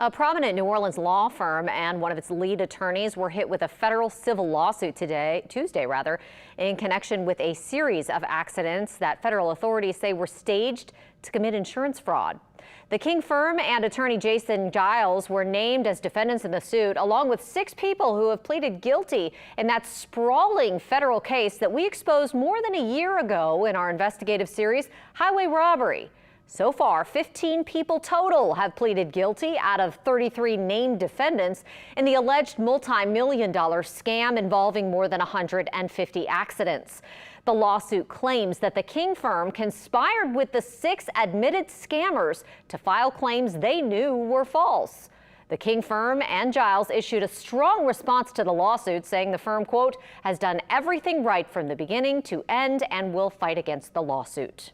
A prominent New Orleans law firm and one of its lead attorneys were hit with a federal civil lawsuit Tuesday, in connection with a series of accidents that federal authorities say were staged to commit insurance fraud. The King firm and attorney Jason Giles were named as defendants in the suit, along with 6 people who have pleaded guilty in that sprawling federal case that we exposed more than a year ago in our investigative series, Highway Robbery. So far, 15 people total have pleaded guilty out of 33 named defendants in the alleged multi-million-dollar scam involving more than 150 accidents. The lawsuit claims that the King firm conspired with the 6 admitted scammers to file claims they knew were false. The King firm and Giles issued a strong response to the lawsuit, saying the firm, quote, has done everything right from the beginning to end and will fight against the lawsuit.